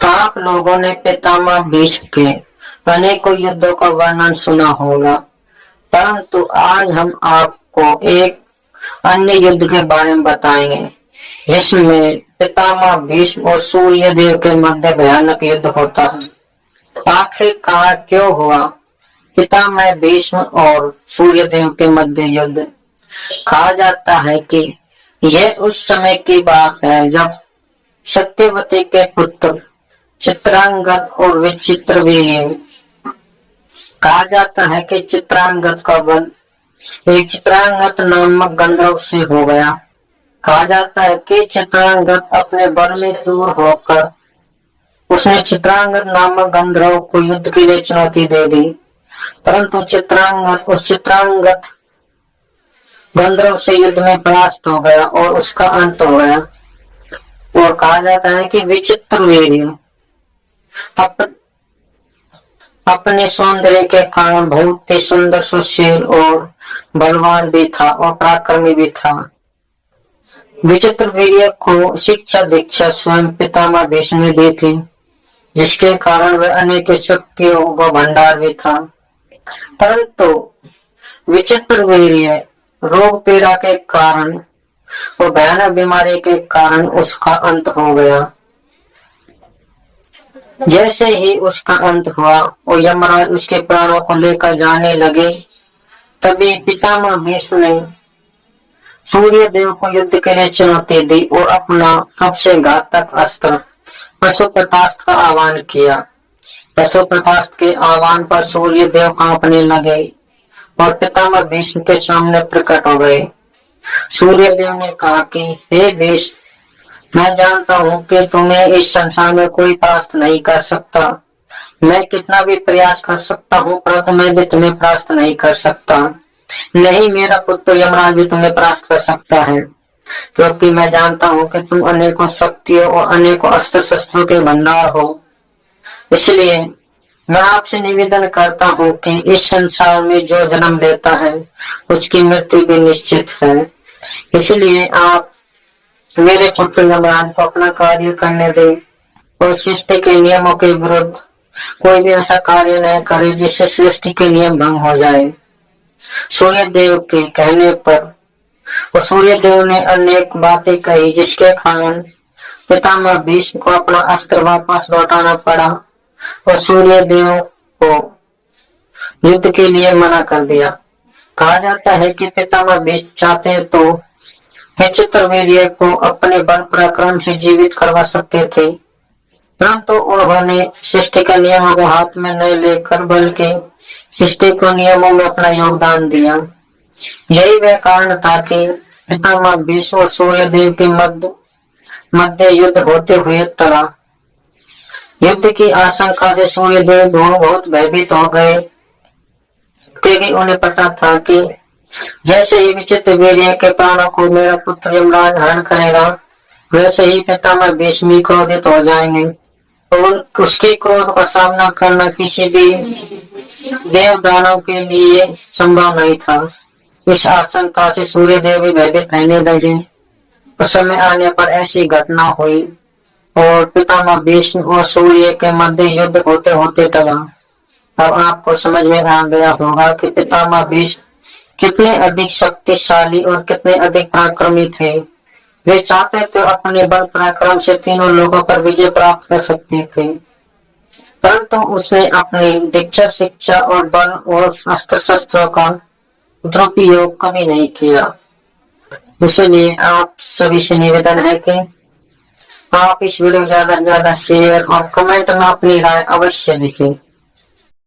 आप लोगों ने पितामह भीष्म के अनेकों युद्धों का वर्णन सुना होगा, परंतु आज हम आपको एक अन्य युद्ध के बारे में बताएंगे जिसमें पितामह भीष्म और सूर्यदेव के मध्य भयानक युद्ध होता है। आखिरकार क्यों हुआ पितामह भीष्म और सूर्यदेव के मध्य युद्ध? कहा जाता है कि यह उस समय की बात है जब सत्यवती के पुत्र चित्रांगद और विचित्रवीर्य, कहा जाता है कि चित्रांगद का वध एक चित्रांगद नामक गंधर्व से हो गया। कहा जाता है कि चित्रांगद अपने बल में दूर होकर उसने चित्रांगद नामक गंधर्व को युद्ध के लिए चुनौती दे दी, परंतु चित्रांगद उस चित्रांगद गंधर्व से युद्ध में परास्त हो गया और उसका अंत हो गया। और कहा जाता है कि विचित्रवीर्य अपने सौंदर्य के कारण बहुत ही सुंदर, सुशील और बलवान भी था और पराक्रमी भी था। विचित्रवीर्य को शिक्षा दीक्षा स्वयं पितामह भीष्म ने दी थी, जिसके कारण वह अनेक शक्तियों का भंडार भी था। परंतु विचित्रवीर्य रोग पीड़ा के कारण और भयानक बीमारी के कारण उसका अंत हो गया। जैसे ही उसका अंत हुआ और यमराज उसके प्राणों को लेकर जाने लगे, तभी पितामह भीष्म ने सूर्यदेव को युद्ध के लिए चुनौती दी और अपना सबसे घातक अस्त्र पशुपतास्त्र का आह्वान किया। पशुपतास्त्र के आह्वान पर सूर्यदेव कांपने लगे और पितामह भीष्म के सामने प्रकट हो गए। सूर्यदेव ने कहा कि हे भीष्म, मैं जानता हूँ कि तुम्हें इस संसार में कोई परास्त नहीं कर सकता। मैं कितना भी प्रयास कर सकता हूँ, परंतु मैं भी तुम्हें परास्त नहीं कर सकता। नहीं, मेरा पुत्र यमराज भी तुम्हें परास्त कर सकता है, क्योंकि मैं जानता हूँ कि तुम अनेकों शक्तियों और अनेकों अस्त्र शस्त्रों के भंडार हो। इसलिए मैं आपसे निवेदन करता हूँ कि इस संसार में जो जन्म लेता है उसकी मृत्यु भी निश्चित है। इसलिए आप मेरे पुत्र यमराज को अपना कार्य करने दे और सृष्टि के नियमों के विरुद्ध कोई भी ऐसा कार्य न करे जिससे सृष्टि के नियम भंग हो जाए। सूर्यदेव के कहने पर और सूर्यदेव ने अनेक बातें कही, जिसके कारण पितामह भीष्म को अपना अस्त्र वापस लौटाना पड़ा और सूर्यदेव को युद्ध के लिए मना कर दिया। कहा जाता है कि पितामह भीष्म चाहते तो विचित्रवीर्य को अपने बल पराक्रम से जीवित करवा सकते थे, परंतु उन्होंने सृष्टि के नियमों को हाथ में न लेकर बल्कि सृष्टि को नियमों में अपना योगदान दिया। यही वह कारण था कि पितामह भीष्म और सूर्यदेव के मध्य युद्ध होते हुए टला। युद्ध की आशंका से सूर्यदेव बहुत भयभीत हो गए, क्योंकि उन्हें पता था कि जैसे ही विचित्रवीर्य के प्राणों को मेरा पुत्र यमराज हरण करेगा, वैसे ही पितामह भीष्म क्रोधित हो जाएंगे और उसके क्रोध का सामना करना किसी भी देव दानव के लिए संभव नहीं था। इस आशंका से सूर्यदेव भी भयभीत रहने लगे। उस समय आने पर ऐसी घटना हुई और पितामह भीष्म और सूर्य के मध्य युद्ध होते होते टला। अब आपको समझ में आ गया होगा कि पितामह भीष्म कितने अधिक शक्तिशाली और कितने अधिक पराक्रमी थे। वे चाहते थे अपने बल पराक्रम से तीनों लोगों पर विजय प्राप्त कर सकते थे, परंतु उसने अपनी दीक्षा शिक्षा और बल और अस्त्र शस्त्रों का दुरुपयोग कभी नहीं किया। इसलिए आप सभी से निवेदन है कि आप इस वीडियो को ज्यादा से ज्यादा शेयर और कमेंट में अपनी राय अवश्य लिखें।